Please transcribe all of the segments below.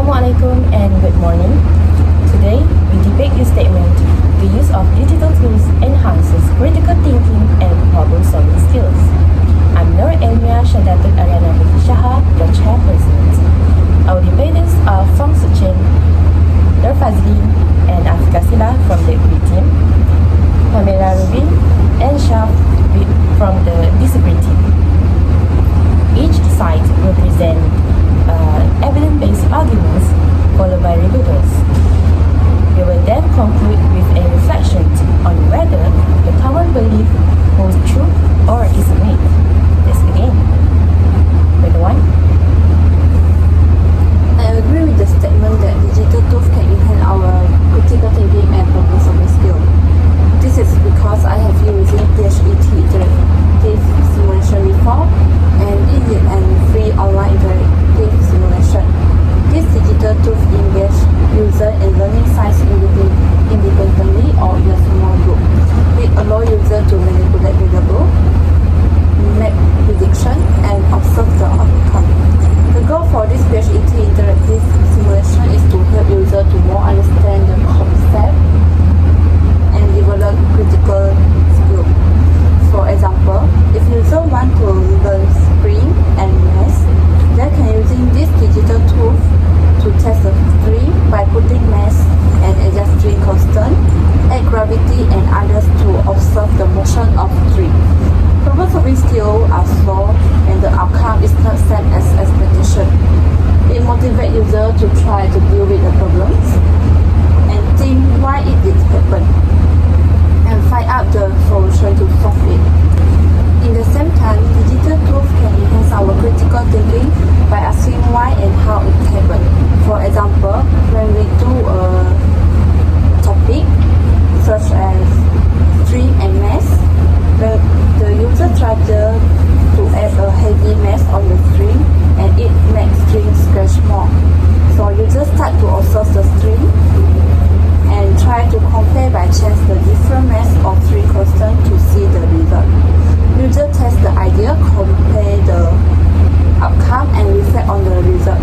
Assalamualaikum and good morning. Today, we debate your statement, the use of digital tools enhances critical thinking and problem-solving skills. I'm Nur Elmia Shadatul Ariana Binti Shahab, your chairperson. Our debaters are Fong Suchen, Nur Fazli, and Afika Sila from the Equity team, Pamela Rubin, and Shaf from the Discipline team. Each side will present evidence-based arguments followed by rebuttals. We will then conclude with a reflection on whether the common belief holds true or is a myth. Let's begin. Number one. I agree with the statement that digital tools can enhance our critical thinking and problem-solving skill. This is because I have used PhET interactive simulation before and easy and free online interactive simulation. These digital tools engage users in learning science independently or in a small group. It allows users to manipulate variables, make predictions, and observe the outcome. The goal for this PhET interactive simulation is to help users to more understand the concept and develop critical skills. For example, if users want to learn string and math, they can using this digital tool to test the string by putting math and adjust string constant, add gravity and others to observe the motion of string. Problem-solving skills are slow and the outcome is not set as expectation. It motivates users to try to deal with the problems and think why it did happen and find out the solution to solve it. In the same time, digital tools can enhance our critical thinking by asking why and how it happened. For example, when we do a topic such as string and math, the user tries to add a heavy mass on the string and it makes string scratch more. So users start to observe the string and try to compare by chance the different mass of string constant to see the result. User test the idea, compare the outcome and reflect on the result.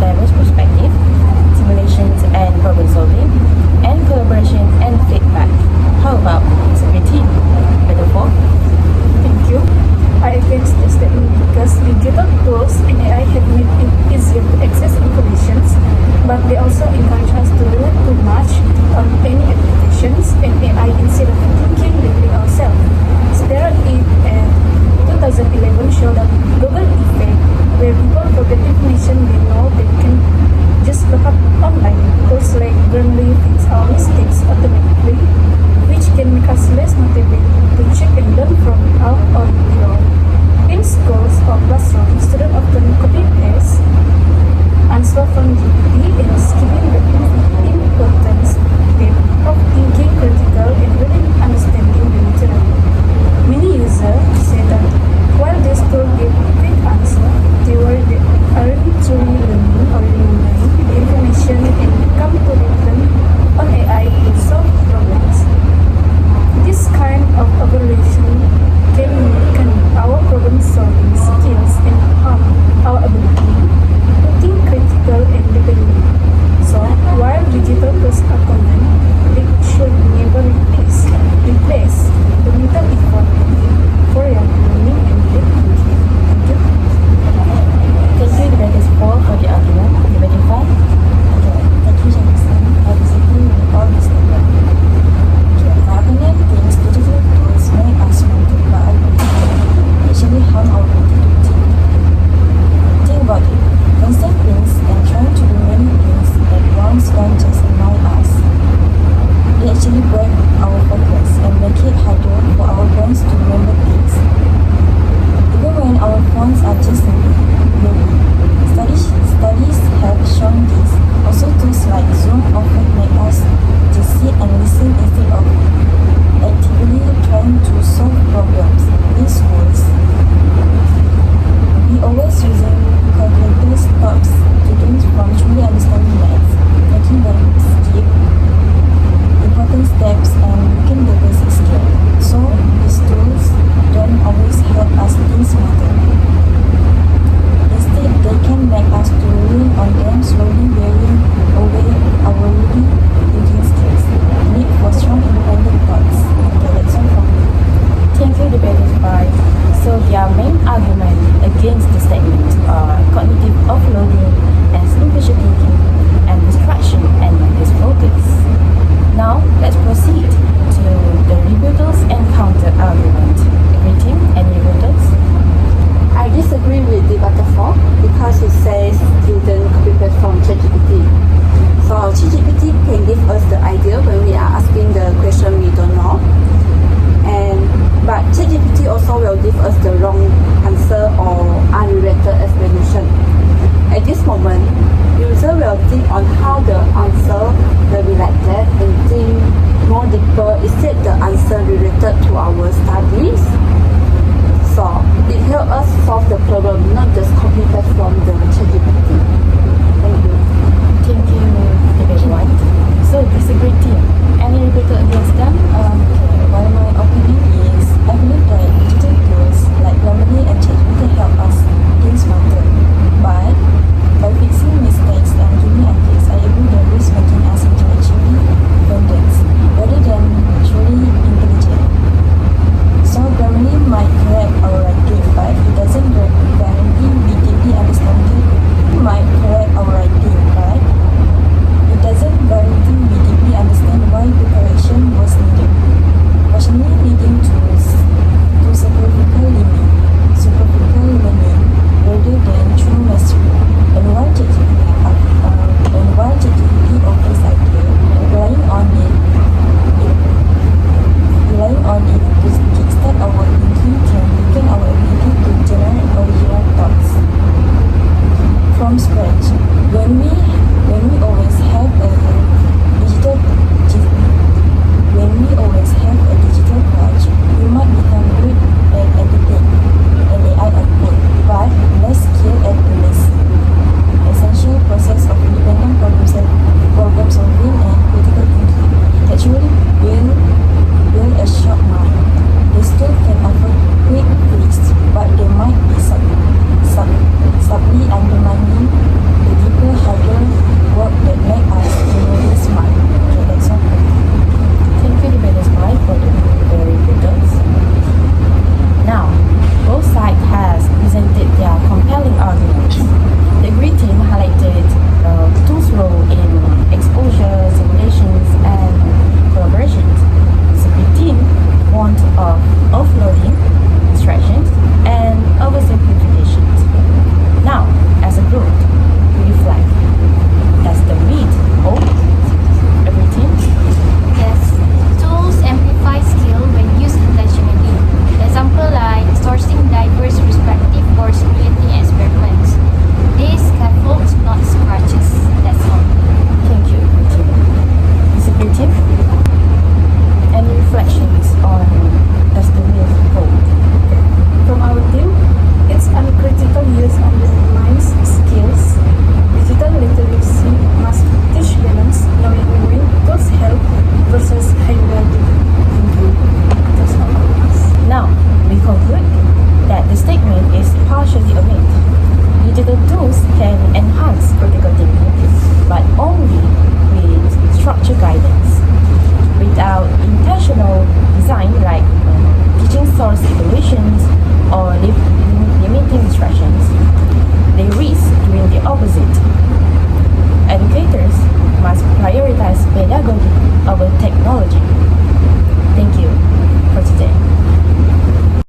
diverse perspectives, simulations and problem solving, and collaboration and feedback. How about integrity? Metaphor? Thank you. I against the statement because digital tools and AI have made it easier to access information, but they also encourage us to rely too much on any applications and AI instead of thinking deeply ourselves. Study in 2011 showed a Google effect where people forget information they know they can just look up online. Tools like Grammarly fix our mistakes automatically, which can make us less motivated to check and learn from our own error. In schools or classrooms, students often copy-paste answer from GPT and skipping the important step of thinking critical and really understanding the material. Many users say that while these tools give quick answer, they aren't truly learning or remembering the information and come to depend on AI to solve problems. This kind of evaluation can weaken our problem-solving skills and harm our ability to think critical and deeply. So, while digital tools are common, they should never replace the mental effort for your learning and deep thinking. Thank you. Thank you, debaters 4 for the argument. Debater 5? Okay, thank you, Jameson. I disagree with all this statement. Okay, my opinion thinks digital tools make us smarter, but I believe they actually harm our ability to think. Think about it. Constant things and trying to do many things at once can just annoy us. They actually break our focus and make it harder for our brains to remember things. Even when our phones are just moving. Studies have shown this. Also, tools like Zoom often make us just sit and listen instead of actively trying to solve problems. In schools, we always using calculators stops students from truly understanding maths, making them skip important steps and weaken the basic skill. So, these tools don't always help us think smarter. Instead, they can make us to rely on them, slowly wearing away our really thinking skills. Need for strong independent thoughts. Okay, that's all from me. Thank you, debaters 5. So, their main argument against the statement are cognitive offloading and impatient thinking and distraction and disfocus. Now, let's proceed to the rebuttals and counter argument. Agree team? Any rebuttals? I disagree with debater 4 because it says student copy-paste from ChatGPT. So ChatGPT can give us the idea when we are asking the question we don't know. But ChatGPT also will give us the wrong answer or unrelated explanation. At this moment, user will think on how the answer will be like that and think more deeper. Is it the answer related to our studies? So it helps us solve the problem, not just copy paste from the ChatGPT. Thank you. Thank you, debate 1. So, disagree team. Any rebuttal against them? While my opinion is, I believe that digital tools like Grammarly and ChatGPT help us think smarter. But by fixing mistakes and giving ideas, I agree that risk making us intellectually dependent rather than truly intelligent. So Grammarly might correct our writing, but it doesn't guarantee we deeply understand it. It might correct our writing, but it doesn't guarantee we deeply understand why the correction was needed, partially leading to superficial learning rather than true mastery. And while ChatGPT offers ideas, relying on it to kickstart our thinking can weaken our ability to generate original thoughts from scratch. When we always have a digital crutch, we might become good at editing and AI output, but less skilled at